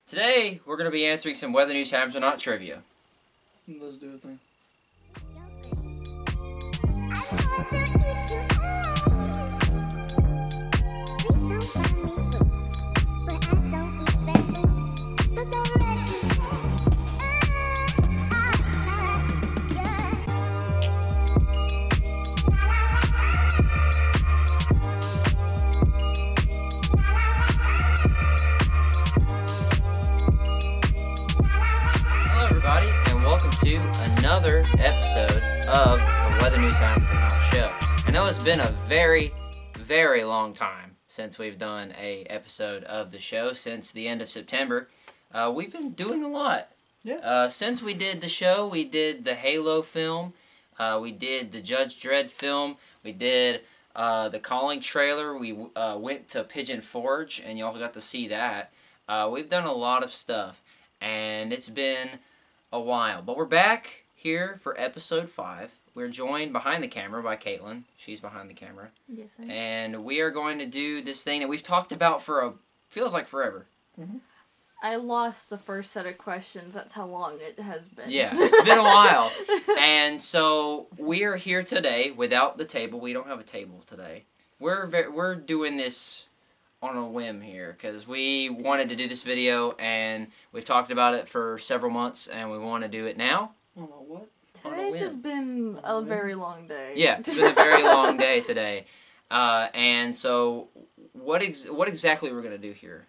Today, we're going to be answering some weather news happens or not trivia. Let's do a thing. Hello, everybody, and welcome to another episode of the Weather News Happens or Not show. I know it's been a very, very long time since we've done a episode of the show, since the end of September. We've been doing a lot. Yeah. Since we did the show, we did the Halo film, we did the Judge Dredd film, we did the Calling trailer, we went to Pigeon Forge, and y'all got to see that. We've done a lot of stuff, and it's been a while. But we're back here for episode 5. We're joined behind the camera by Katelynn. She's behind the camera. Yes, I am. And we are going to do this thing that we've talked about for feels like forever. Mm-hmm. I lost the first set of questions. That's how long it has been. Yeah, it's been a while. And so we are here today without the table. We don't have a table today. We're doing this on a whim here because we wanted to do this video and we've talked about it for several months and we want to do it now. I don't know what. Today's just been a very long day. Yeah, it's been a very long day today. And so what exactly we're going to do here?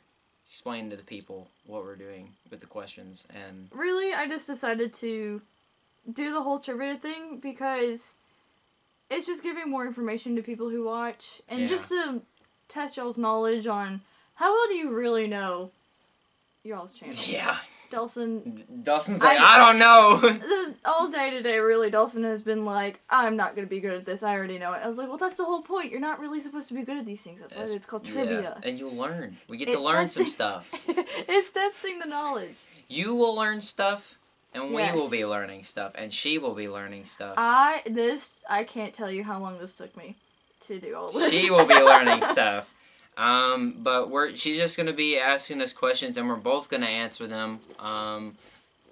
Explain to the people what we're doing with the questions. And Really, I just decided to do the whole trivia thing because it's just giving more information to people who watch and just to test y'all's knowledge on how well do you really know y'all's channel. yeah. Dawson's like, I don't know. All day today, really, Dawson has been like, I'm not going to be good at this. I already know it. I was like, well, that's the whole point. You're not really supposed to be good at these things. That's why it's called trivia. Yeah. And you'll learn. We get to learn some stuff. It's testing the knowledge. You will learn stuff, and we will be Yes. learning stuff, and she will be learning stuff. I can't tell you how long this took me to do all this. She will be learning stuff. But she's just going to be asking us questions, and we're both going to answer them.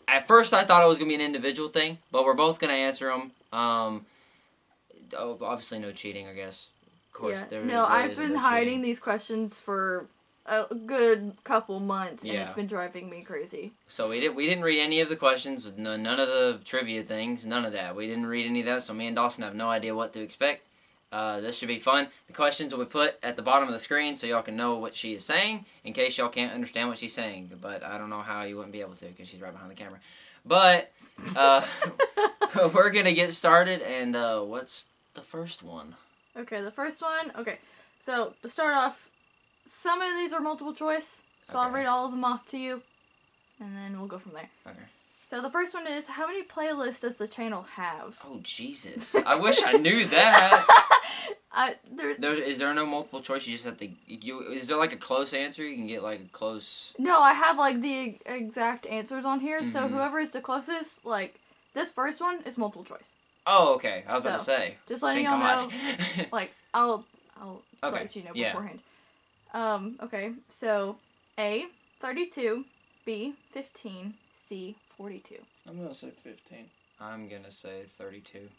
At first, I thought it was going to be an individual thing, but we're both going to answer them. Obviously, no cheating, I guess. Of course, Yeah. there No, really I've isn't been no hiding cheating. these questions for a good couple months, and Yeah. it's been driving me crazy. So we didn't read any of the questions, none of the trivia things, none of that. We didn't read any of that, so me and Dawson have no idea what to expect. This should be fun. The questions will be put at the bottom of the screen so y'all can know what she is saying in case y'all can't understand what she's saying. But I don't know how you wouldn't be able to because she's right behind the camera. But we're going to get started, and what's the first one? Okay, the first one. Okay, so to start off, some of these are multiple choice, so I'll Okay. read all of them off to you, and then we'll go from there. Okay. So the first one is, how many playlists does the channel have? Oh, Jesus. I wish I knew that. Is there no multiple choice? You just have to... Is there like a close answer? You can get like a close... No, I have like the exact answers on here, so Mhm. whoever is the closest, like, this first one is multiple choice. Oh, okay. I was about to say. Just letting Thank y'all know, God. like, I'll Okay, let you know yeah. beforehand. Okay, so A, 32, B, 15, C, 42. I'm gonna say 15. I'm gonna say 32.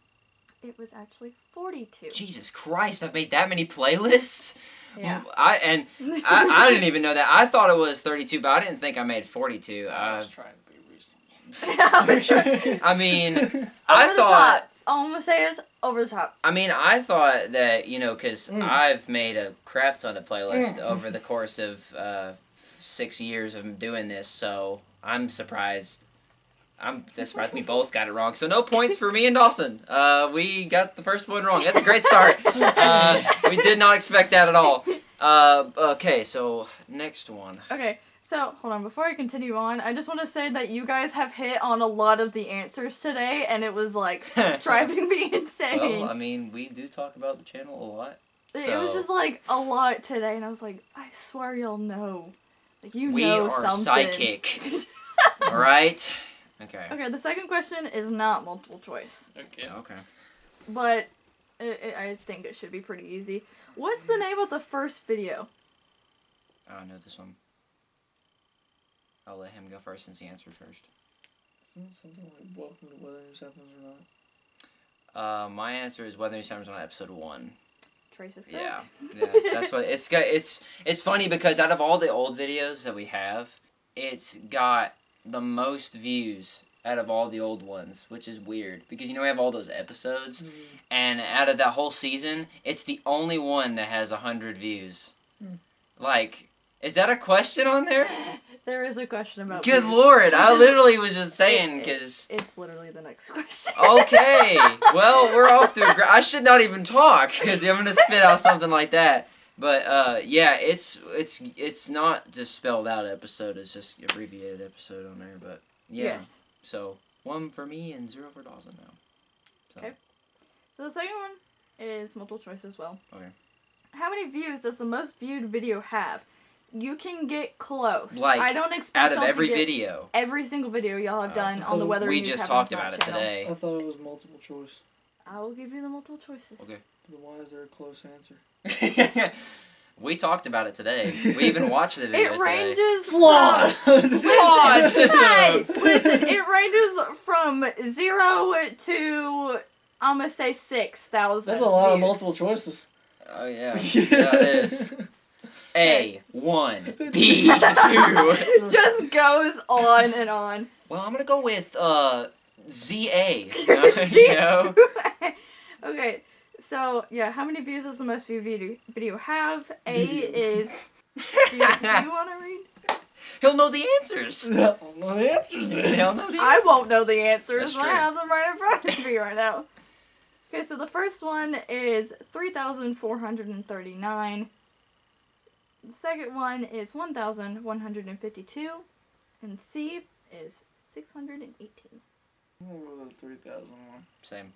It was actually 42. Jesus Christ, I've made that many playlists? Yeah. I didn't even know that. I thought it was 32, but I didn't think I made 42. I was trying to be reasonable. I mean, Over I the thought... top. All I'm gonna say is over the top. I mean, I thought that, because I've made a crap ton of playlists over the course of 6 years of doing this, so I'm surprised. That's surprised we both got it wrong. So no points for me and Dawson. We got the first one wrong. That's a great start. We did not expect that at all. Okay, so next one. Okay, so hold on. Before I continue on, I just want to say that you guys have hit on a lot of the answers today, and it was like driving me insane. Well, I mean, we do talk about the channel a lot. It was just like a lot today, and I was like, I swear y'all know. Like, you we know are something. psychic. Alright? Okay. Okay, the second question is not multiple choice, Okay. Okay. but I think it should be pretty easy. What's the name of the first video? Oh, I know this one. I'll let him go first since he answered first. Isn't it something like Welcome to Whether News Happens or Not? My answer is Weather News Happens on episode 1. Trace is Yeah, correct. yeah, that's what it's got. It's funny because out of all the old videos that we have, it's got the most views out of all the old ones, which is weird because we have all those episodes, and out of that whole season, it's the only one that has 100 views. Like, is that a question on there? There is a question about. Good views. Lord, I literally was just saying because. It's literally the next question. Okay, well, we're off to I should not even talk because I'm gonna spit out something like that. But yeah, it's not just spelled out episode. It's just abbreviated episode on there. But yeah, Yes. so 1 for me and 0 for Dawson now. So. Okay. So the second one is multiple choice as well. Okay. How many views does the most viewed video have? You can get close. Like, I don't expect out of y'all to every get video. every single video y'all have done on the Weather We News just Happens talked Not about it channel. today. I thought it was multiple choice. I will give you the multiple choices. Okay. Then why is there a close answer? We talked about it today. We even watched the video It ranges today. Flawed! Flawed system! Hey, listen, it ranges from 0 to, I'm going to say 6,000 That's a lot of views. multiple choices. Oh yeah, yeah it is. A 1, B 2. Just goes on and on. Well, I'm gonna go with ZA. You know? Okay, so yeah, how many views does the most viewed video have? A is. Do you want to read? He'll know the answers. I don't know the answers then. He'll know the I answers. won't know the answers. That's I true. have them right in front of me right now. Okay, so the first one is 3,439. The second one is 1,152. And C is 618. I'm gonna go with the 3,001. Same.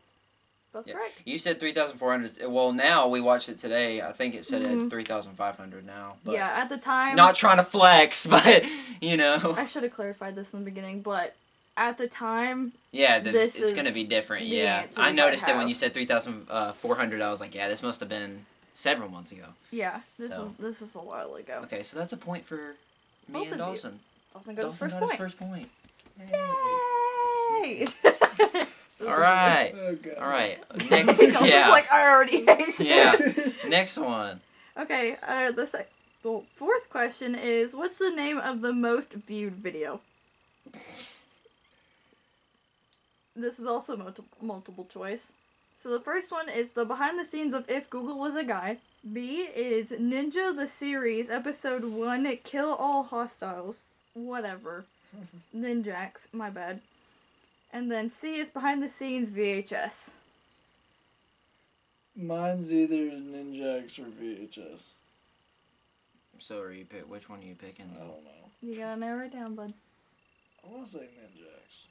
Both Yeah. correct. You said 3,400. Well, now we watched it today. I think it said Mhm. at 3,500 now. But Yeah, at the time. not trying to flex, but you know. I should have clarified this in the beginning, but at the time, Yeah, This it's is gonna be different. the Yeah, answers I I noticed it when have. you said 3,400. I was like, yeah, this must have been several months ago. yeah, this So. is a while ago. Okay, so that's a point for me Both and of you. Dawson. Dawson got his Dawson first got point. his first point. Yay! All right, Oh, God. all right. Dawson's Next, yeah, like, I already hate Yeah. this. next one. Okay, the fourth question is, what's the name of the most viewed video? This is also multiple choice. So the first one is the behind the scenes of If Google Was a Guy. B is Ninja the Series Episode 1 Kill All Hostiles. Whatever. Ninjax, my bad. And then C is behind the scenes VHS. Mine's either Ninjax or VHS. So are you pick? Which one are you picking? I don't know. You gotta narrow it down, bud. I want to say Ninjax.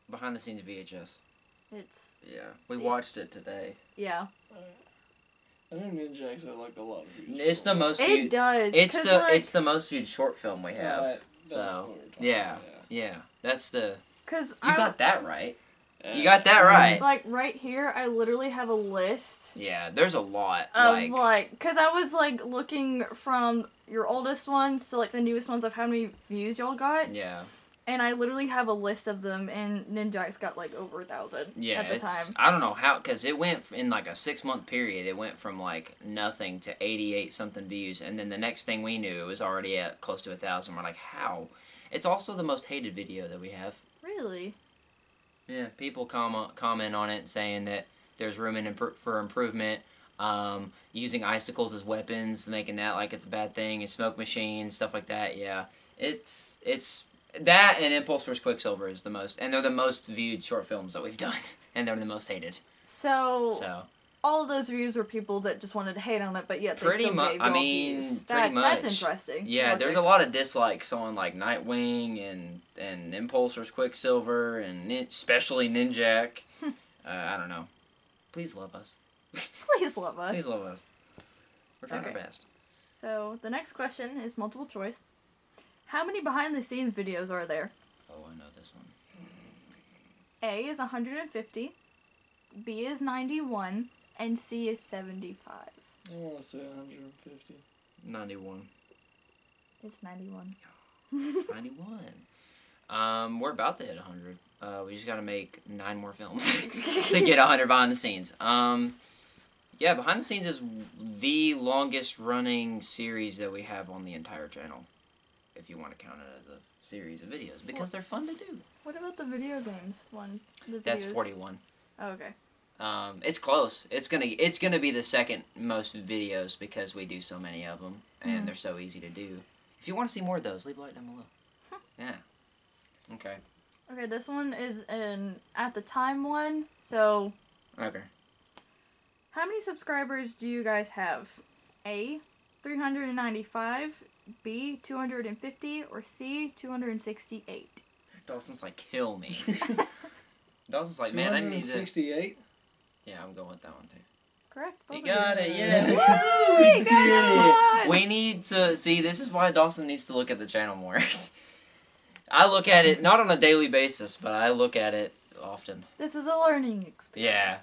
Behind the scenes VHS. It's, Yeah, we See? watched it today. yeah. I know Ninjax had like a lot of views. It's the most It viewed. does. It's 'cause, the like, it's the most viewed short film we have. That's So, what we're talking yeah. about, Yeah, that's the. Cause You I got that right. yeah. You got that right. like right here. I literally have a list Yeah, there's a lot. of cause I was like looking from your oldest ones to like the newest ones of how many views y'all got, Yeah, and I literally have a list of them. And Ninjax got like over 1,000 yeah. at the It's time. I don't know how because it went in like a 6-month period. It went from like nothing to 88 something views, and then the next thing we knew, it was already at close to 1,000. We're like, how? It's also the most hated video that we have. Really? Yeah, people comment on it saying that there's room for improvement. Using icicles as weapons, making that like it's a bad thing, and smoke machines, stuff like that. Yeah, it's that and Impulse vs. Quicksilver is the most, and they're the most viewed short films that we've done, and they're the most hated. So all of those views were people that just wanted to hate on it, but yet they Pretty still mu- gave I y'all mean, views. pretty much. That's interesting. Yeah, there's a logic. lot of dislikes on like Nightwing and Impulse vs. Quicksilver and especially Ninjak. I don't know. Please love us. Please love us. Please love us. We're trying Okay. our best. So the next question is multiple choice. How many behind the scenes videos are there? Oh, I know this one. A is 150, B is 91, and C is 75. I want to say 150. 91. It's 91. 91. We're about to hit 100. We just got to make 9 more films to get 100 behind the scenes. Yeah, behind the scenes is the longest running series that we have on the entire channel, if you want to count it as a series of videos, because they're fun to do. What about the video games one? That's 41. Oh, okay. It's close. It's gonna be the second most videos because we do so many of them and they're so easy to do. If you want to see more of those, leave a like down below. Yeah. Okay. Okay, this one is an at the time one. So. Okay. How many subscribers do you guys have? A, 395, B, 250, or C, 268? Dawson's like, kill me. Dawson's like, man, I need to... 268? Yeah, I'm going with that one too. Correct. You got it, yeah. Woo! We got it. We need to... See, this is why Dawson needs to look at the channel more. I look at it, not on a daily basis, but I look at it often. This is a learning experience. Yeah.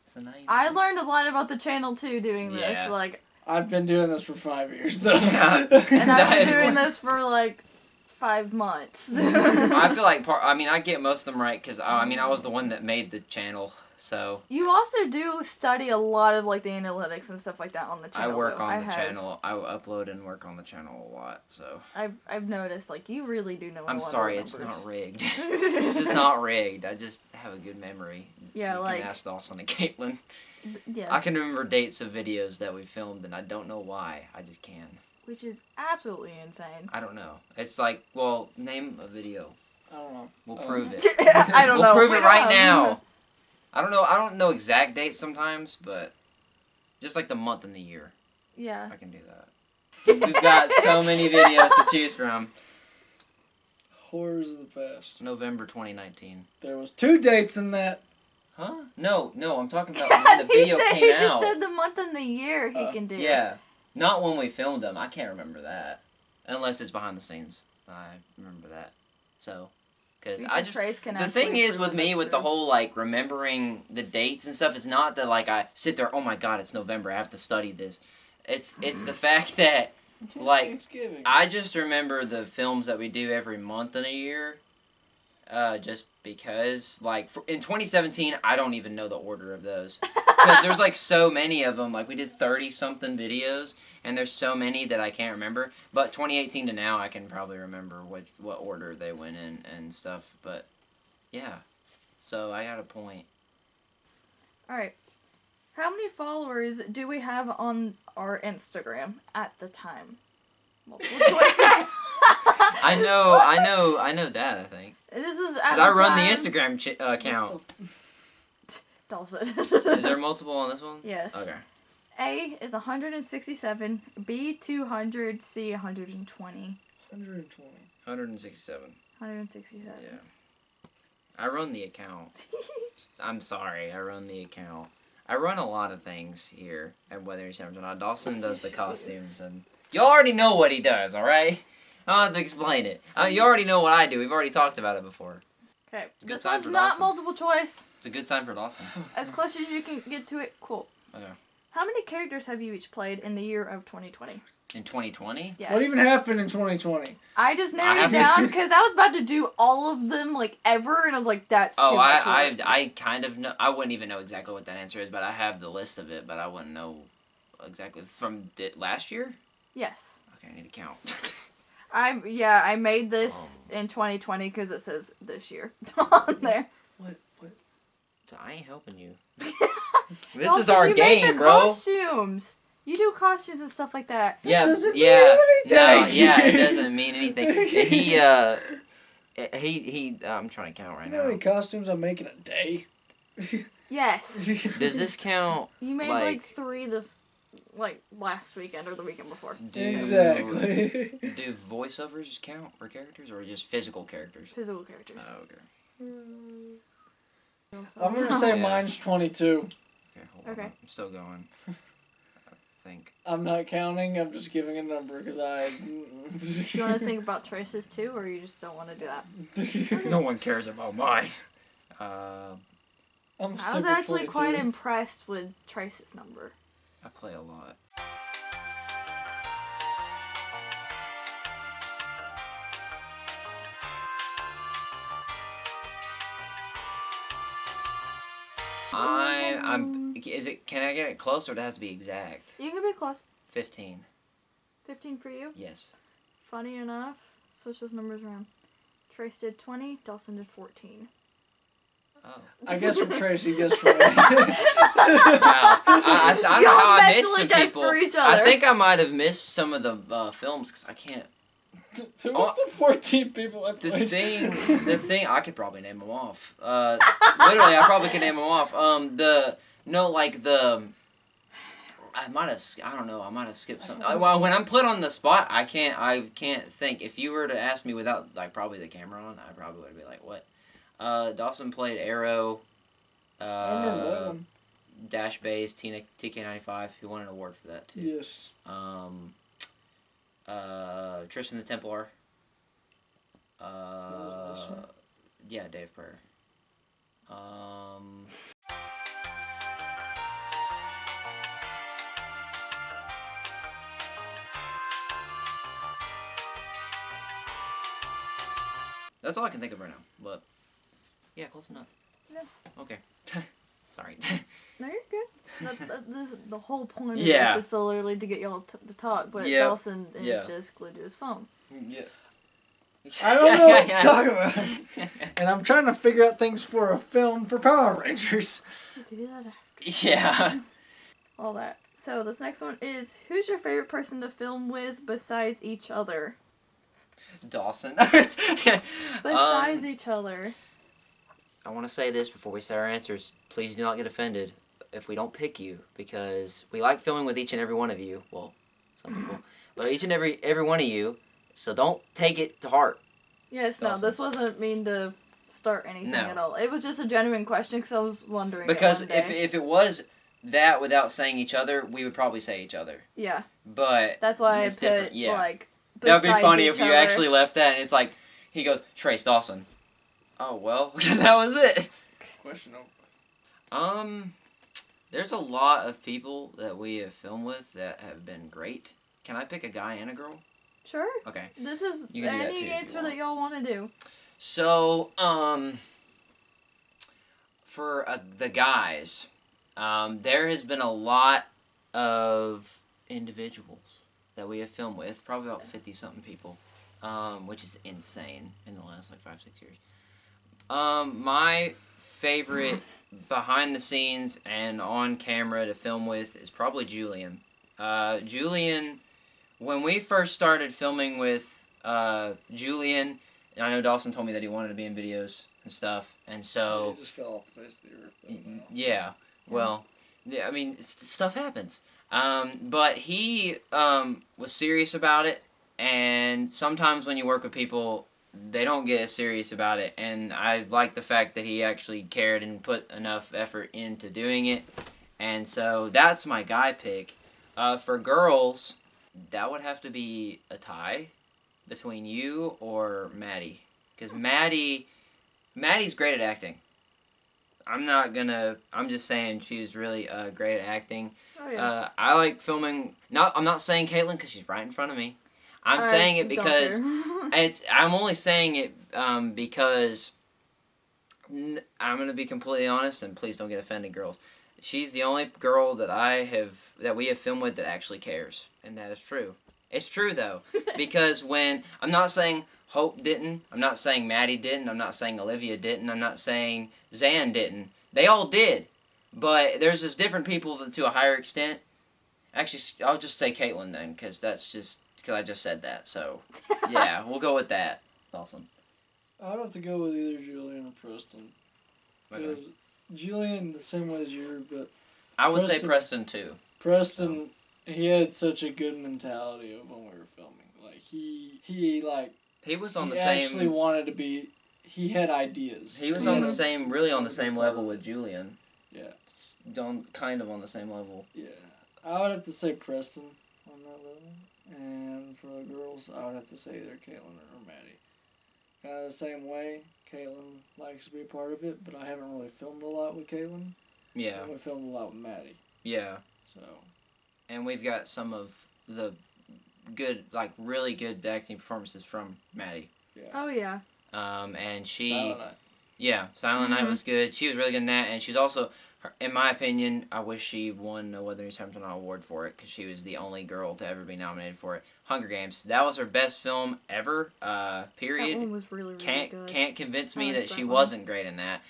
So now I learned a lot about the channel too doing this. Yeah. Like, I've been doing this for 5 years though. Yeah. and I've been doing this for like 5 months. I feel like I get most of them right because I was the one that made the channel, so You also do study a lot of like the analytics and stuff like that on the channel. I work though. on the channel. I upload and work on the channel a lot. So I've noticed like you really do know. I'm a lot sorry, of it's numbers. not rigged. This is not rigged. I just have a good memory. Yeah, you like can ask Dawson and Katelynn. yes. I can remember dates of videos that we filmed, and I don't know why. I just can. Which is absolutely insane. I don't know. It's like, well, name a video. I don't know. We'll prove it. I don't know. We'll prove We it right don't. now. I don't know exact dates sometimes, but just like the month and the year. Yeah. I can do that. We've got so many videos to choose from. Horrors of the past. November 2019. There was 2 dates in that. Huh? No, I'm talking about when the video came he out. just said the month and the year he can do. Yeah. Not when we filmed them. I can't remember that. Unless it's behind the scenes. I remember that. So, because I just... The thing is with me, with the whole, like, remembering the dates and stuff, it's not that, like, I sit there, oh my god, it's November, I have to study this. It's the fact that, like, Thanksgiving. I just remember the films that we do every month in a year. Just because, like, in 2017, I don't even know the order of those. Because there's, like, so many of them. Like, we did 30-something videos, and there's so many that I can't remember. But 2018 to now, I can probably remember what order they went in and stuff. But, yeah. So, I got a point. Alright. How many followers do we have on our Instagram at the time? Multiple choice. I know that, I think. This is Because I run the Instagram account. Dawson. Is there multiple on this one? Yes. Okay. A is 167, B 200, C 120. 120. 167. 167. Yeah. I run the account. I'm sorry, I run the account. I run a lot of things here at WNHON. Dawson does the costumes, and you already know what he does, alright? I don't have to explain it. You already know what I do. We've already talked about it before. Okay, a good this sign one's for not Dawson. multiple choice. It's a good sign for Dawson. As close as you can get to it, cool. Okay. How many characters have you each played in the year of 2020? In 2020? Yes. What even happened in 2020? I just narrowed it haven't- down because I was about to do all of them, like, ever, and I was like, that's too much work. I kind of know. I wouldn't even know exactly what that answer is, but I have the list of it, but I wouldn't know exactly. From last year? Yes. Okay, I need to count. I made this in 2020 because it says this year on there. What? So I ain't helping you. This Also, is our you game, make the bro. Costumes. You do costumes and stuff like that. Yeah, doesn't mean No, anything. yeah, it doesn't mean anything. He I'm trying to count right You know how many now. costumes I make in a day? Yes. Does this count? You made Like- like 3 last weekend or the weekend before. Exactly. Do voiceovers count for characters or just physical characters? Physical characters. Oh, okay. I'm gonna say Yeah. mine's 22. Okay, hold on. Okay. I'm still going. I think. I'm not counting. I'm just giving a number because I. Do you want to think about choices too, or you just don't want to do that? No one cares about mine. I'm I was still actually 22. quite impressed with Trace's number. I play a lot. Is it? Can I get it close or it has to be exact? You can be close. 15. 15 for you. Yes. Funny enough, switch those numbers around. Trace did 20, Dawson did 14. Oh. I guess for Tracy, guess for me. Wow. I don't know how I missed some people. For each other. I think I might have missed some of the films because I can't. Who was the 14 people I The played? thing, I could probably name them off. Literally, I probably could name them off. I might have skipped something. Well, when I'm put on the spot, I can't think. If you were to ask me without, like, probably the camera on, I probably would be like, what? Dawson played Arrow, I remember that one. Dash Bays, TK95. He won an award for that, too. Yes. Tristan the Templar. What was this one? Yeah, Dave Prayer. That's all I can think of right now. But yeah, close enough. Yeah. Okay. Sorry. No, you're good. This is the whole point of Yeah. this is still literally to get y'all to talk, but Yep. Dawson is Yeah. just glued to his phone. Yeah. I don't know what to talk about. And I'm trying to figure out things for a film for Power Rangers. Do that after. Yeah. All that. So this next one is, who's your favorite person to film with besides each other? Dawson. Besides each other. I want to say this before we say our answers. Please do not get offended if we don't pick you, because we like filming with each and every one of you. Well, some people. But each and every one of you. So don't take it to heart. Yes, Dawson. no, this wasn't mean to start anything No. at all. It was just a genuine question because I was wondering. Because it one day. if it was that without saying each other, we would probably say each other. Yeah. But That's why it's I different. put, Yeah. like, that would be besides funny each if you other. actually left that and it's like, he goes, Trace Dawson. Oh, well, that was it. Question over. There's a lot of people that we have filmed with that have been great. Can I pick a guy and a girl? Sure. Okay. This is You can do that too any if you answer want. that y'all want to do. So, for the guys, there has been a lot of individuals that we have filmed with, probably about 50-something people, which is insane in the last, 5-6 years. My favorite behind the scenes and on camera to film with is probably Julian. Julian, when we first started filming with Julian, I know Dawson told me that he wanted to be in videos and stuff, and so... He just fell off the face of the earth. Though, yeah, well, yeah, I mean, stuff happens. But he was serious about it, and sometimes when you work with people, they don't get as serious about it, and I like the fact that he actually cared and put enough effort into doing it, and so that's my guy pick. For girls, that would have to be a tie between you or Maddie, because Maddie's great at acting. I'm just saying she's really great at acting. Oh, yeah. I like filming, I'm not saying Katelynn because she's right in front of me. I'm I saying it don't because care. I'm only saying it because I'm going to be completely honest, and please don't get offended, girls. She's the only girl that we have filmed with that actually cares, and that is true. It's true, though, because I'm not saying Hope didn't, I'm not saying Maddie didn't, I'm not saying Olivia didn't, I'm not saying Zan didn't. They all did, but there's just different people to a higher extent. Actually, I'll just say Katelynn then, because I just said that, so yeah, we'll go with that. Awesome. I'd have to go with either Julian or Preston. Because Julian, the same way as you, but I would say Preston too. Preston, he had such a good mentality of when we were filming. Like, He was on the he same. actually wanted to be. He had ideas. He was on the same, really on the same level with Julian. Yeah. Kind of on the same level. Yeah. I would have to say Preston on that level. And for the girls, I would have to say either Katelynn or Maddie. Kind of the same way. Katelynn likes to be a part of it, but I haven't really filmed a lot with Katelynn. Yeah. We filmed a lot with Maddie. Yeah. So. And we've got some of the good, really good acting performances from Maddie. Yeah. Oh, yeah. And she... Silent Night. Yeah, Silent Night was good. She was really good in that, and she's also... in my opinion, I wish she won a Wuthering Heights award for it because she was the only girl to ever be nominated for it. Hunger Games. That was her best film ever. Period. That one was really, really good. Can't convince me I that liked she that one. wasn't great in that.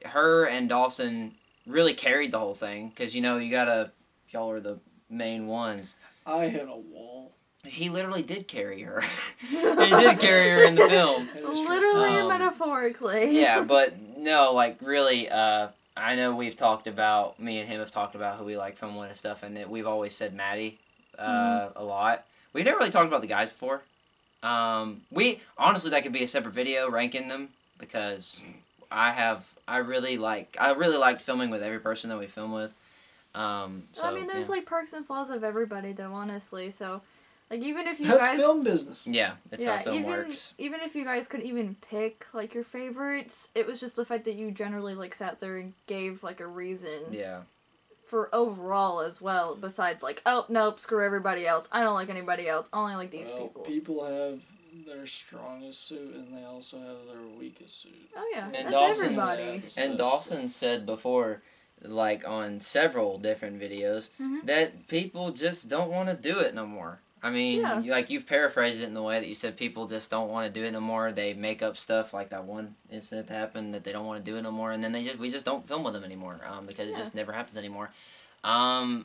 Her and Dawson really carried the whole thing because y'all are the main ones. I hit a wall. He literally did carry her. He did carry her in the film. Literally and metaphorically. Yeah, but no, like really, I know me and him have talked about who we like film and stuff, and we've always said Maddie a lot. We never really talked about the guys before. Honestly, that could be a separate video ranking them because I really liked filming with every person that we film with. There's like perks and flaws of everybody though, honestly. So, like even if you That's guys, film business. Yeah, it's how film works. Even if you guys couldn't even pick like your favorites, it was just the fact that you generally like sat there and gave like a reason. Yeah. For overall as well, besides like, oh nope, screw everybody else. I don't like anybody else. I only like these people. People have their strongest suit and they also have their weakest suit. Oh yeah, And that's everybody. And Dawson said before, like on several different videos, that people just don't want to do it no more. I mean, like you've paraphrased it in the way that you said people just don't want to do it no more. They make up stuff like that one incident that happened that they don't want to do it no more, and then we just don't film with them anymore because it just never happens anymore. I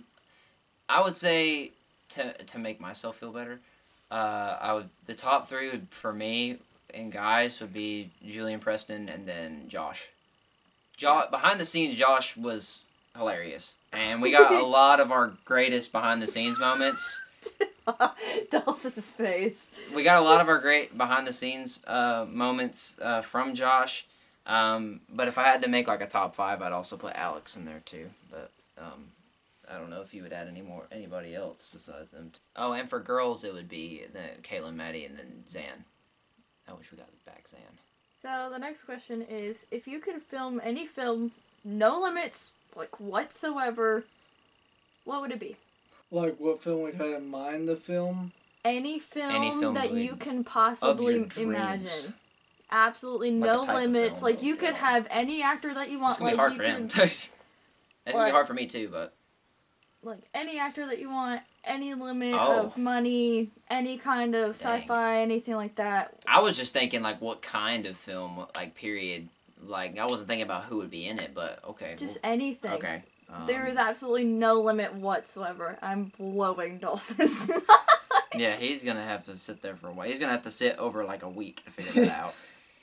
would say to make myself feel better, the top three for me and guys would be Julian Preston and then Josh. Behind the scenes, Josh was hilarious, and we got a lot of our greatest behind the scenes moments. Dawson's face. We got a lot of our great behind the scenes moments from Josh. But if I had to make like a top 5, I'd also put Alex in there too. But I don't know if you would add anybody else besides them. Oh, and for girls, it would be Katelynn, Maddie, and then Zan. I wish we got back Zan. So the next question is, if you could film any film, no limits, like whatsoever, what would it be? Like what film we've had in mind to film? Any film that you can possibly imagine. Absolutely no limits. Like you could have any actor that you want. It's gonna be hard for him. It's gonna be hard for me too, but like any actor that you want, any limit of money, any kind of sci-fi, anything like that. I was just thinking like what kind of film, like period. Like I wasn't thinking about who would be in it, but okay. Just anything. Okay. There is absolutely no limit whatsoever. I'm blowing Dawson's mind. Yeah, he's gonna have to sit there for a while. He's gonna have to sit over like a week to figure that out.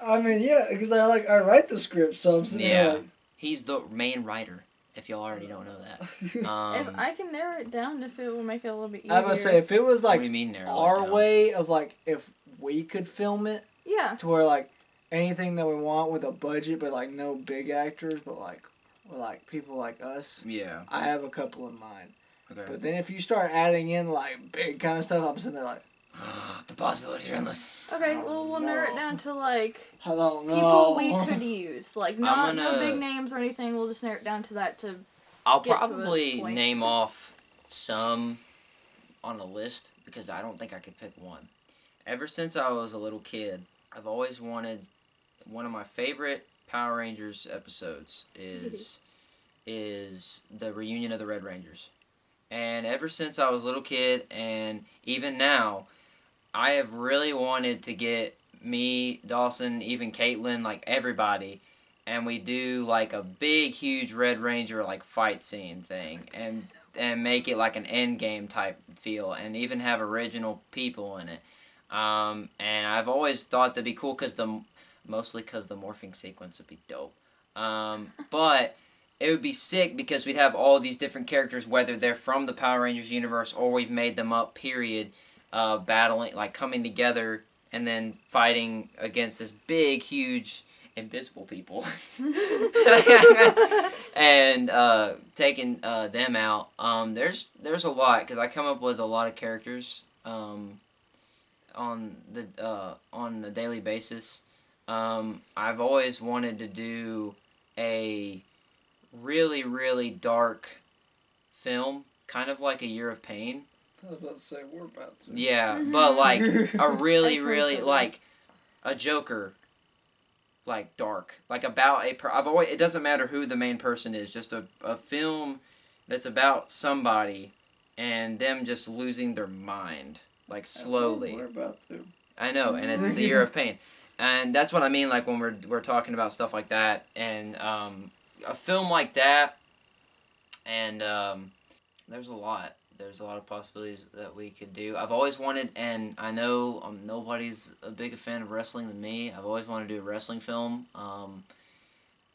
I mean, yeah, because I write the script, so I'm sitting there like... He's the main writer, if y'all already don't know that. If I can narrow it down, if it will make it a little bit easier. I was gonna say, if it was like our way of like, if we could film it, yeah, to where like anything that we want with a budget, but like no big actors, but like people like us. Yeah. I have a couple in mind. Okay. But then if you start adding in like big kind of stuff, I'm sitting there like, the possibilities are endless. Okay, well we'll narrow it down to like I don't know. people we could use, like no big names or anything. We'll just narrow it down to that. I'll probably name off some on a list because I don't think I could pick one. Ever since I was a little kid, I've always wanted one of my favorite Power Rangers episodes is the reunion of the Red Rangers. And ever since I was a little kid and even now, I have really wanted to get me, Dawson, even Katelynn, like everybody, and we do like a big, huge Red Ranger like fight scene thing and make it like an Endgame type feel and even have original people in it. And I've always thought that'd be cool mostly because the morphing sequence would be dope. But it would be sick because we'd have all these different characters, whether they're from the Power Rangers universe or we've made them up, period, battling, like coming together and then fighting against this big, huge, invisible people. And taking them out. There's a lot because I come up with a lot of characters on the daily basis. I've always wanted to do a really, really dark film, kind of like A Year of Pain. I was about to say, we're about to. Yeah, but like a really, really, like a Joker like dark, like about I've always, it doesn't matter who the main person is, just a film that's about somebody and them just losing their mind, like slowly. We're about to. I know, and it's the Year of Pain, and that's what I mean. Like when we're talking about stuff like that, and a film like that, and there's a lot. There's a lot of possibilities that we could do. I've always wanted, and I know nobody's a bigger fan of wrestling than me. I've always wanted to do a wrestling film.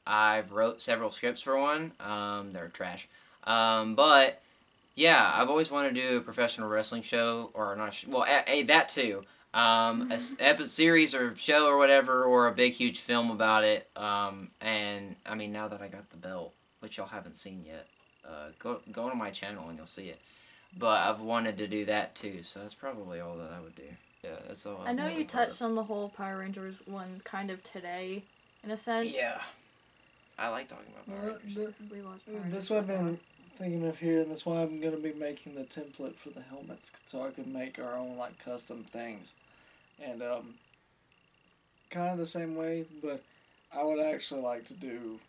I've wrote several scripts for one. They're trash. But yeah, I've always wanted to do a professional wrestling show, or not. That too. A series or show or whatever, or a big huge film about it. And I mean, now that I got the belt, which y'all haven't seen yet, go to my channel and you'll see it. But I've wanted to do that too, so that's probably all that I would do. Yeah, that's all. I know you touched on the whole Power Rangers one kind of today, in a sense. Yeah. I like talking about Power Rangers. We watched Power Rangers. That's what I've been thinking of here, and that's why I'm going to be making the template for the helmets, so I can make our own, like, custom things. And, kind of the same way, but I would actually like to do,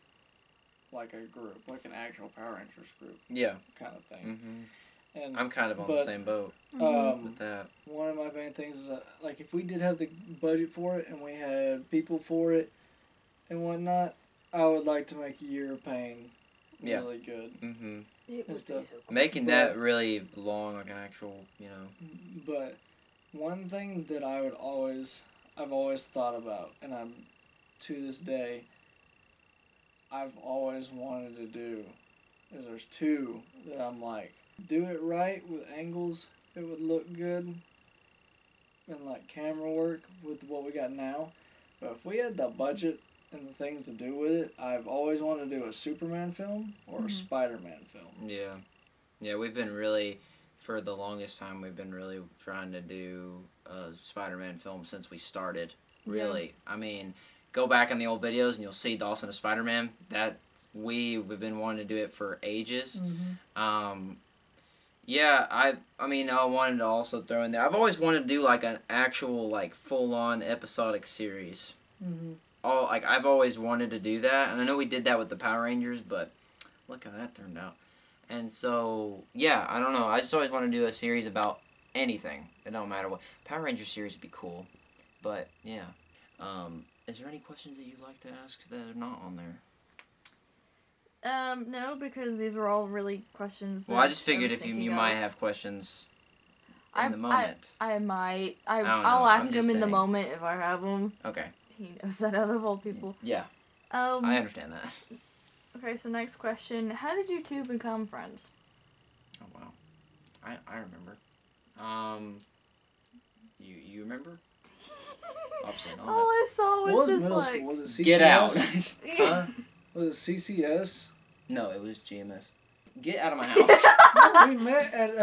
like, a group, like an actual Power Rangers group. Yeah. Kind of thing. Mm-hmm. And I'm kind of on the same boat with that. One of my main things is, like, if we did have the budget for it and we had people for it and whatnot, I would like to make Year of Pain really good. Mm-hmm. And stuff. So cool. Making that really long, like an actual, But one thing that I've always thought about, and I'm, to this day, I've always wanted to do, is there's two that I'm like, do it right with angles, it would look good, and like camera work with what we got now. But if we had the budget and the things to do with it, I've always wanted to do a Superman film or a Spider-Man film. Yeah. Yeah, we've been really, for the longest time, we've been really trying to do a Spider-Man film since we started. Really. Yeah. I mean, go back on the old videos and you'll see Dawson as Spider-Man. We've been wanting to do it for ages. Mm-hmm. Yeah, I mean, I wanted to also throw in there, I've always wanted to do like an actual, like, full-on episodic series. Mm-hmm. I've always wanted to do that, and I know we did that with the Power Rangers, but look how that turned out. And so, yeah, I don't know, I just always want to do a series about anything. It don't matter what. Power Rangers series would be cool, but yeah. Is there any questions that you'd like to ask that are not on there? No, because these were all really questions. Well, I just figured if you might have questions in the moment. I might. I'll ask him in the moment if I have them. Okay. He knows that out of all people. Yeah. I understand that. Okay, so next question. How did you two become friends? Oh, wow. I remember. You remember? Obviously not. All I saw was just like... Was it CCS? Get out. Huh? Was it CCS? No, it was GMS. Get out of my house. We met at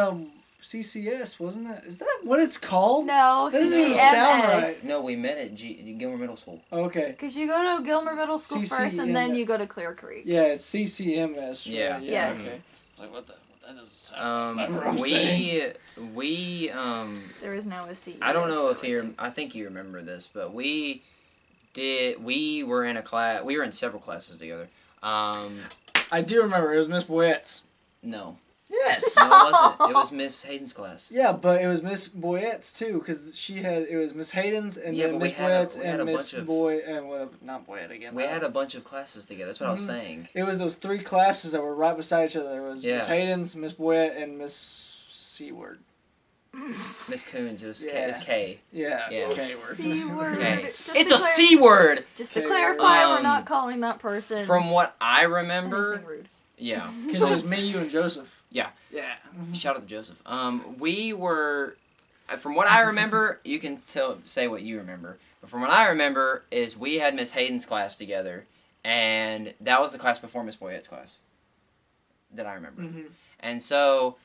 CCS, wasn't it? Is that what it's called? No, that doesn't even sound right. No, we met at Gilmer Middle School. Okay. Because you go to Gilmer Middle School first, and then you go to Clear Creek. Yeah, it's CCMS. Right? Yeah. Yes. Okay. It's like, what the? That doesn't sound right. There is now a C. I don't know if I think you remember this, but we were in a class. We were in several classes together. I do remember. It was Miss Boyette's. No. Yes. No, it wasn't. It was Miss Hayden's class. Yeah, but it was Miss Boyette's too, because it was Miss Hayden's and then Miss Boyette's and Miss not Boyette again. We had a bunch of classes together. That's what I was saying. It was those three classes that were right beside each other. It was Miss Hayden's, Miss Boyette, and Miss C-word. Miss Coons. It was K. Yeah. K-word. C-word. K. It's a C-word. Just to clarify, we're not calling that person. From what I remember. Rude. Yeah. Because it was me, you, and Joseph. Yeah. Yeah. Shout out to Joseph. We were, from what I remember, you can say what you remember. But from what I remember is we had Miss Hayden's class together, and that was the class before Miss Boyette's class that I remember. Mm-hmm. And so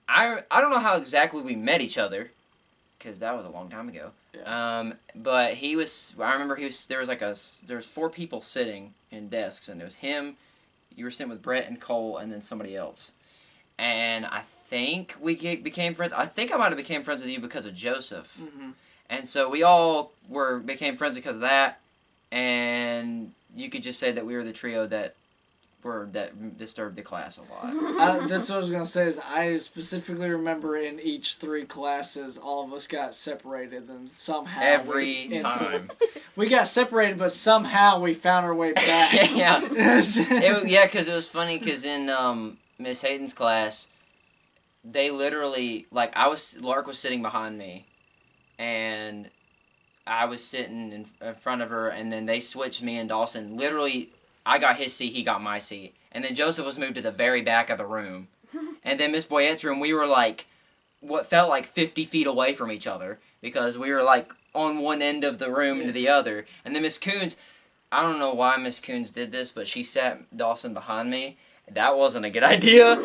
I don't know how exactly we met each other, because that was a long time ago. Yeah. But I remember there was 4 people sitting in desks, and it was him. You were sitting with Brett and Cole, and then somebody else. And I think we became friends. I think I might have became friends with you because of Joseph. Mm-hmm. And so we all became friends because of that. and you could just say that we were the trio that disturbed the class a lot. That's what I was gonna say. Is I specifically remember in each 3 classes, all of us got separated, and somehow Every time. we got separated, but somehow we found our way back. Yeah. Because it was funny. Because in Miss Hayden's class, they literally Lark was sitting behind me, and I was sitting in front of her, and then they switched me and Dawson. Literally, I got his seat, he got my seat. And then Joseph was moved to the very back of the room. And then Miss Boyette's room, we were like, what felt like 50 feet away from each other. Because we were like on one end of the room to the other. And then Miss Coons, I don't know why Miss Coons did this, but she sat Dawson behind me. That wasn't a good idea.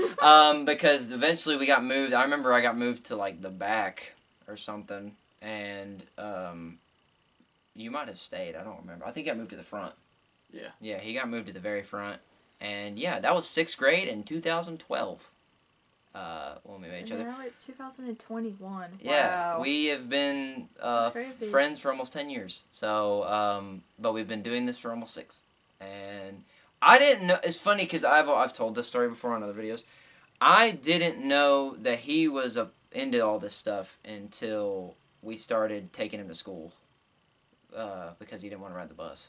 Because eventually we got moved. I remember I got moved to like the back or something. And you might have stayed. I don't remember. I think I moved to the front. Yeah. Yeah, he got moved to the very front. And yeah, that was 6th grade in 2012. When we met each other. Now it's 2021. Yeah, Wow. we have been friends for almost 10 years. So, but we've been doing this for almost 6. And I didn't know. It's funny because I've told this story before on other videos. I didn't know that he was into all this stuff until we started taking him to school. Because he didn't want to ride the bus.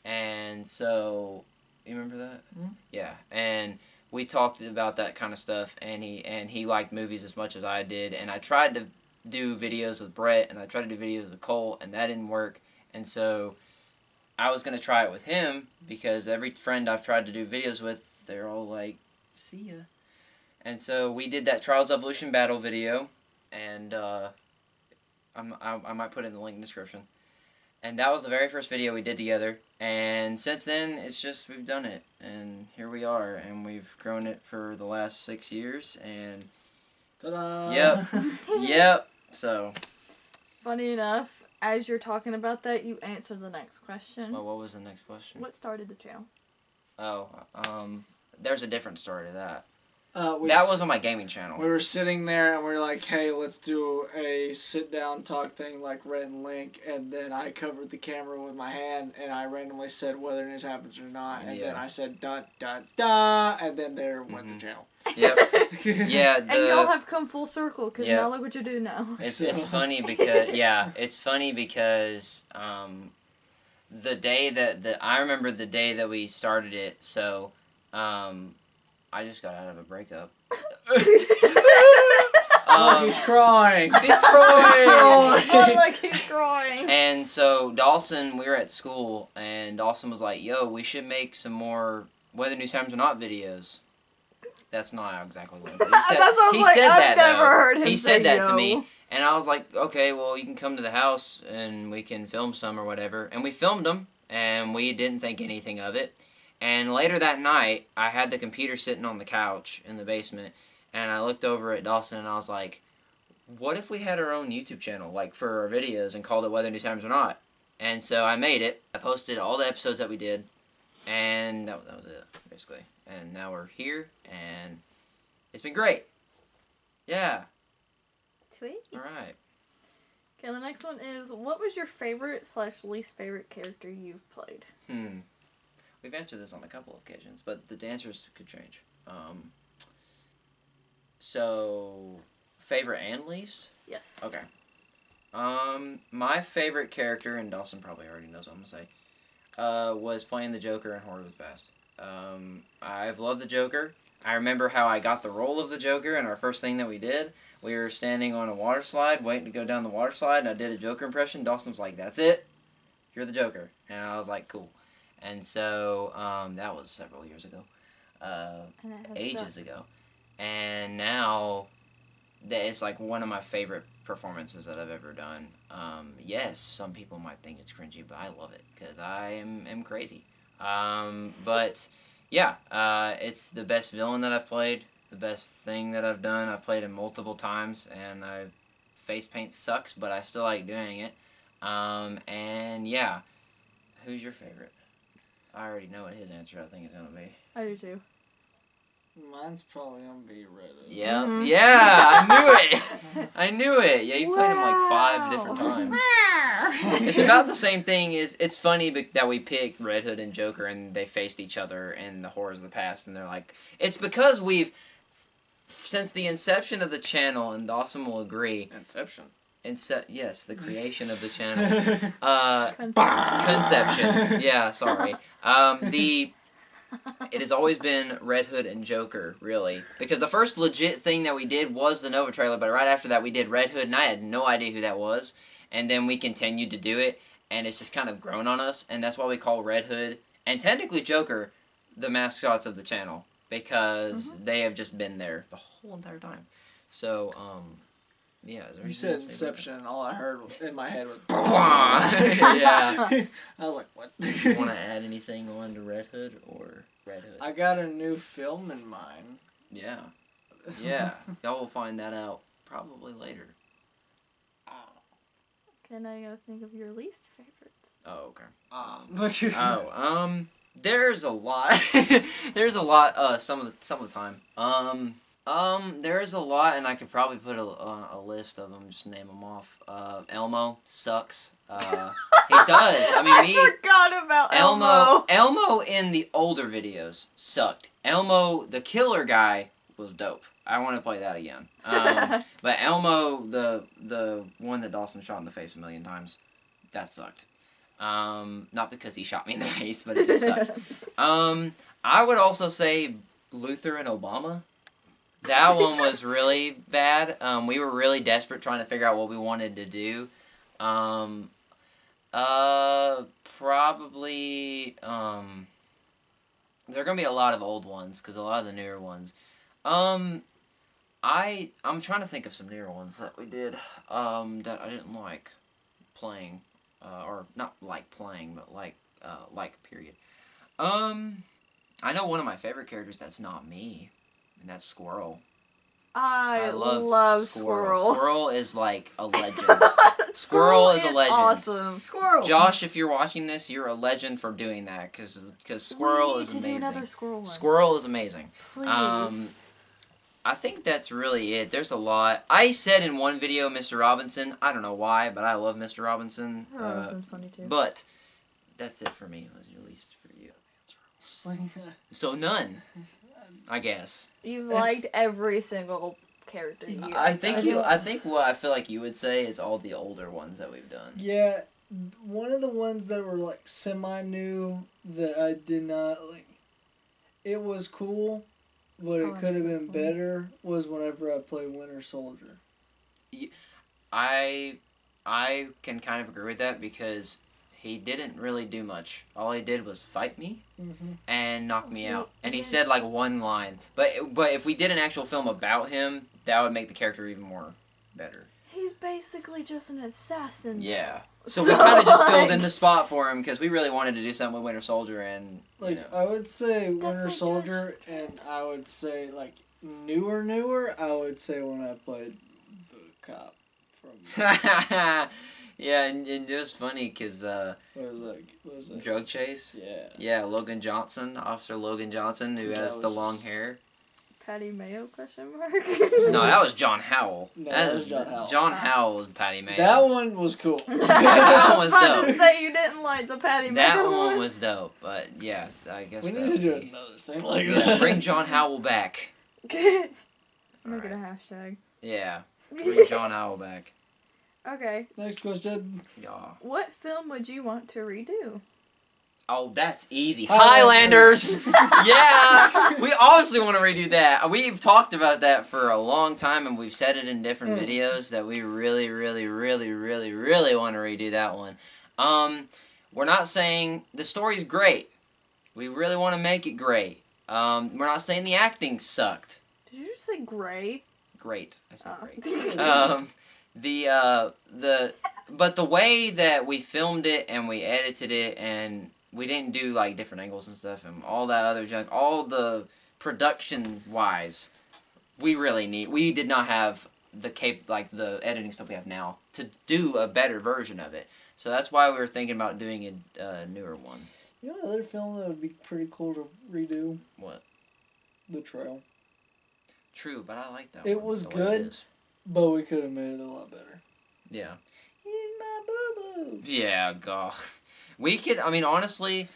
And so, you remember that? Mm-hmm. Yeah, and we talked about that kind of stuff, and he liked movies as much as I did, and I tried to do videos with Brett, and I tried to do videos with Cole, and that didn't work, and so I was going to try it with him, because every friend I've tried to do videos with, they're all like, see ya. And so we did that Trials Evolution Battle video, and I might put it in the link in the description. And that was the very first video we did together. And since then, it's just, we've done it. And here we are. And we've grown it for the last 6 years. And, Ta-da! yep. Yep. So. Funny enough, as you're talking about that, you answered the next question. Well, what was the next question? What started the channel? Oh, there's a different story to that. That was on my gaming channel. We were sitting there and we were like, hey, let's do a sit-down talk thing like Rhett and Link, and then I covered the camera with my hand and I randomly said whether news happens or not, and then I said dun dun dun, and then there went the channel. Yep. Yeah. And y'all have come full circle, because now look what you do now. It's funny because, the day that I remember the day that we started it, so, I just got out of a breakup. He's crying. He's crying. Oh, like he's crying. And so Dawson, we were at school, and Dawson was like, "Yo, we should make some more Weather News Times or Not videos." That's not exactly what he said. That's what I was like, I've never heard him He say said that yo. to me, and I was like, "Okay, well, you can come to the house and we can film some or whatever." And we filmed them, and we didn't think anything of it. And later that night, I had the computer sitting on the couch in the basement, and I looked over at Dawson, and I was like, what if we had our own YouTube channel, like, for our videos, and called it Weather News Times or Not? And so I made it. I posted all the episodes that we did, and that was it, basically. And now we're here, and it's been great. Yeah. Sweet. All right. Okay, the next one is, what was your favorite/least favorite character you've played? We've answered this on a couple of occasions, but the answers could change. So, favorite and least? Yes. Okay. My favorite character, and Dawson probably already knows what I'm going to say, was playing the Joker in Horror with Past. I've loved the Joker. I remember how I got the role of the Joker, and our first thing that we did, we were standing on a water slide, waiting to go down the water slide, and I did a Joker impression. Dawson was like, that's it. You're the Joker. And I was like, cool. And so, that was several years ago. Ages ago. And now, it's like one of my favorite performances that I've ever done. Yes, some people might think it's cringy, but I love it, because I am crazy. But, yeah, it's the best villain that I've played, the best thing that I've done. I've played it multiple times, and face paint sucks, but I still like doing it. And, yeah. Who's your favorite? I already know what his answer I think is going to be. I do too. Mine's probably gonna be Red Hood. Yeah, Mhm. yeah, I knew it. I knew it. Yeah, you played him like 5 different Wow. times. It's about the same thing. It's funny that we picked Red Hood and Joker, and they faced each other in the horrors of the past, and they're like, it's because since the inception of the channel, and Dawson will agree. Inception. Yes, the creation of the channel. Conception. Yeah, sorry. It has always been Red Hood and Joker, really. Because the first legit thing that we did was the Nova trailer, but right after that we did Red Hood, and I had no idea who that was. And then we continued to do it, and it's just kind of grown on us, and that's why we call Red Hood, and technically Joker, the mascots of the channel. Because they have just been there the whole entire time. So, yeah. You said Inception, and all I heard in my head was... Yeah. I was like, what? You want to add anything on to Red Hood or Red Hood? I got a new film in mind. Yeah. Yeah. Y'all will find that out probably later. Okay, now you gotta think of your least favorite. Oh, okay. There's a lot. There's a lot. Some of the time. There's a lot, and I could probably put a list of them. Just name them off. Elmo sucks. He does. I mean, I forgot about Elmo. Elmo in the older videos sucked. Elmo, the killer guy, was dope. I want to play that again. But Elmo, the one that Dawson shot in the face 1,000,000 times, that sucked. Not because he shot me in the face, but it just sucked. I would also say Luther and Obama. That one was really bad. We were really desperate trying to figure out what we wanted to do. Probably, there are going to be a lot of old ones, because a lot of the newer ones. I'm trying to think of some newer ones that we did, that I didn't like playing, or not like playing, but like period. I know one of my favorite characters that's not me, and that's Squirrel. I love Squirrel. Squirrel is like a legend. Squirrel is a legend. Awesome. Squirrel! Josh, if you're watching this, you're a legend for doing that, because Squirrel is We need to do amazing. another Squirrel one. Squirrel is amazing. Please. I think that's really it. There's a lot. I said in one video, Mr. Robinson. I don't know why, but I love Mr. Robinson. Robinson's funny too. But that's it for me. Was your least for you? So none, I guess. You've liked every single character. I think what I feel like you would say is all the older ones that we've done. Yeah, one of the ones that were like semi-new that I did not like. It was cool, but it could have been better. Was whenever I played Winter Soldier. I can kind of agree with that, because he didn't really do much. All he did was fight me and knock me out. And he said like one line. But if we did an actual film about him, that would make the character even more better. He's basically just an assassin. Yeah. So we kind of just filled in the spot for him, because we really wanted to do something with Winter Soldier, and Like, you know. I would say Winter like Soldier, and I would say like newer. I would say when I played the cop from. Yeah, and it was funny, because What was that? Drug Chase. Yeah. Yeah, Logan Johnson, Officer Logan Johnson, who has the long just- hair. Patty Mayo ? No, that was John Howell. No, that was John Howell. John Howell was Patty Mayo. That one was cool. That one was I was about dope. to say you didn't like the Patty That Mayo one was dope, but yeah, I guess We that need to would do be- another thing like Yeah, that. bring John Howell back. Make it Alright. a hashtag. Yeah, bring John Howell back. Okay. Next question. Yeah. What film would you want to redo? Oh, that's easy. Highlanders. Highlanders! Yeah! We obviously want to redo that. We've talked about that for a long time, and we've said it in different videos that we really, really, really, really, really want to redo that one. We're not saying the story's great. We really want to make it great. We're not saying the acting sucked. Did you just say gray? Great. I said Oh. great. But the way that we filmed it and we edited it, and we didn't do like different angles and stuff and all that other junk, all the production wise, we did not have the editing stuff we have now to do a better version of it. So that's why we were thinking about doing a newer one. You know another film that would be pretty cool to redo? What? The trail. True, but I like that It one. was the way good. It is. But we could have made it a lot better. Yeah. He's my boo-boo. Yeah, God. We could, I mean, honestly,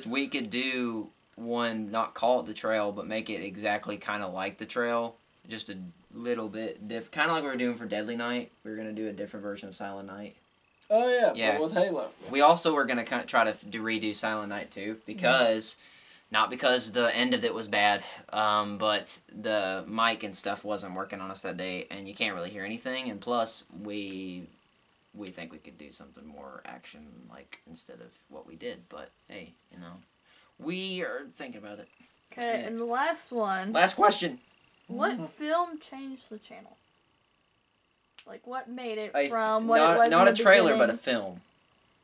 we could do one, not call it the trail, but make it exactly kind of like the trail. Just a little bit different. Kind of like we were doing for Deadly Night. We were going to do a different version of Silent Night. Oh, yeah, Yeah. but with Halo. We also were going to kind of try to redo Silent Night too, because, not because the end of it was bad, but the mic and stuff wasn't working on us that day, and you can't really hear anything, and plus, we think we could do something more action, like, instead of what we did, but, hey, you know, we are thinking about it. Okay, and the last one. Last question. What film changed the channel? Like, what made it A from what not, it was not in a the trailer, beginning? but a film.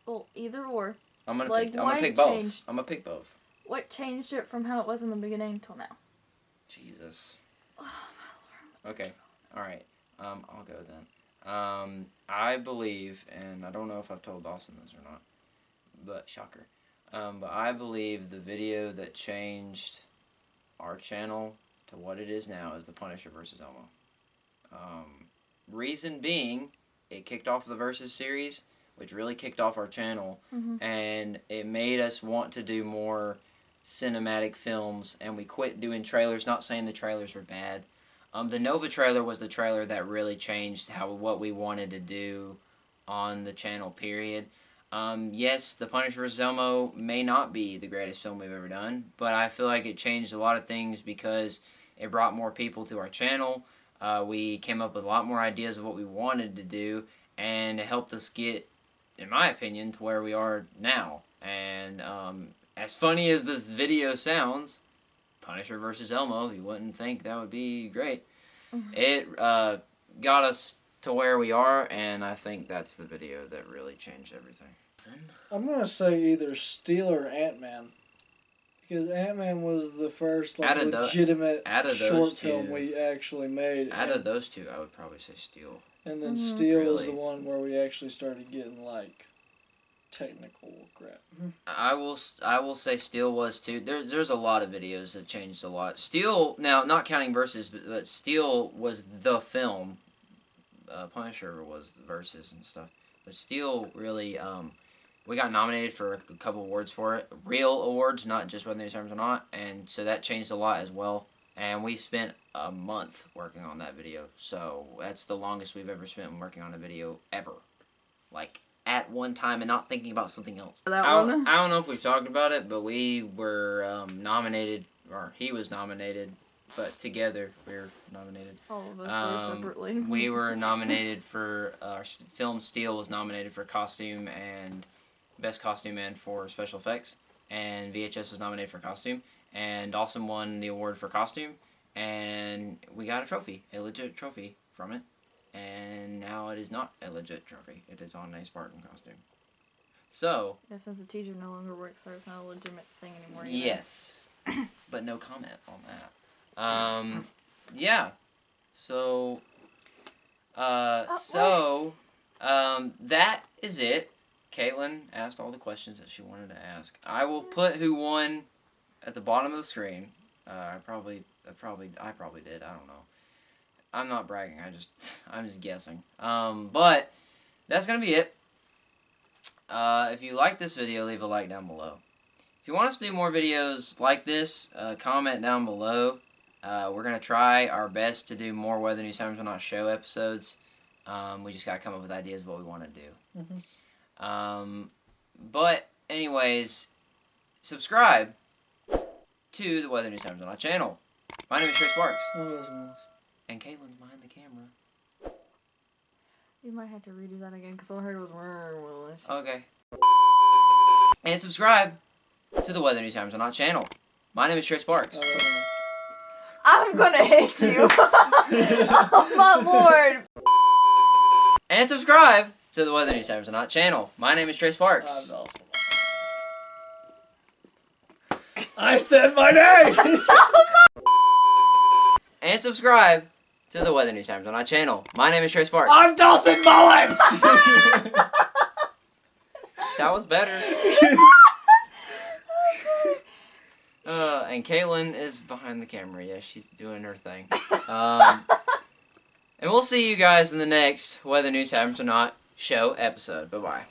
Well, either or. I'm gonna Like, pick. I'm gonna what pick both. changed? I'm gonna pick both. What changed it from how it was in the beginning till now? Jesus. Oh, my Lord. Okay. All right. I'll go then. I believe, and I don't know if I've told Dawson this or not, but shocker. But I believe the video that changed our channel to what it is now is the Punisher versus Elmo. Reason being, it kicked off the Versus series, which really kicked off our channel, and it made us want to do more cinematic films, and we quit doing trailers. Not saying the trailers were bad. The Nova trailer was the trailer that really changed what we wanted to do on the channel, period. Yes, The Punisher vs. Elmo may not be the greatest film we've ever done, but I feel like it changed a lot of things because it brought more people to our channel. We came up with a lot more ideas of what we wanted to do, and it helped us get, in my opinion, to where we are now. And as funny as this video sounds, Punisher vs. Elmo, you wouldn't think that would be great. It got us to where we are, and I think that's the video that really changed everything. I'm going to say either Steel or Ant-Man. Because Ant-Man was the first legitimate short film we actually made. Out of those two, I would probably say Steel. And then Steel was the one where we actually started getting, like, technical crap. I will say Steel was too. There's a lot of videos that changed a lot. Steel, now not counting Versus, but Steel was the film. Punisher was the Versus and stuff. But Steel really, we got nominated for a couple awards for it. Real awards, not just whether these terms or not. And so that changed a lot as well. And we spent a month working on that video. So that's the longest we've ever spent working on a video ever. Like, at one time and not thinking about something else. I don't know if we've talked about it, but we were nominated, or he was nominated, but together we were nominated. All of us were separately. We were nominated for, our film Steel was nominated for costume and best costume and for special effects, and VHS was nominated for costume, and Dawson won the award for costume, and we got a trophy, a legit trophy from it. And now it is not a legit trophy. It is on a Spartan costume. So... yeah, since the teacher no longer works there, it's not a legitimate thing anymore. Either. Yes. But no comment on that. Yeah. So... that is it. Katelynn asked all the questions that she wanted to ask. I will put who won at the bottom of the screen. I probably did. I don't know. I'm not bragging. I'm just guessing. But that's gonna be it. If you like this video, leave a like down below. If you want us to do more videos like this, comment down below. We're gonna try our best to do more Weather News Times Will Not Show episodes. We just gotta come up with ideas of what we want to do. But anyways, subscribe to the Weather News Times Will Not channel. My name is Trey Sparks. And Katelynn's behind the camera. You might have to redo that again because all I heard was Willis. Okay. And subscribe to the Weather News Times Will Not channel. My name is Trey Sparks. I'm gonna hit you. Oh my lord. And subscribe to the Weather News Times Will Not channel. My name is Trey Sparks. I said my name! And subscribe to the Weather News Times Will Not channel. My name is Trey Sparks. I'm Dawson Mullins! That was better. And Katelynn is behind the camera. Yeah, she's doing her thing. And we'll see you guys in the next Whether News Happens or Not show episode. Bye-bye.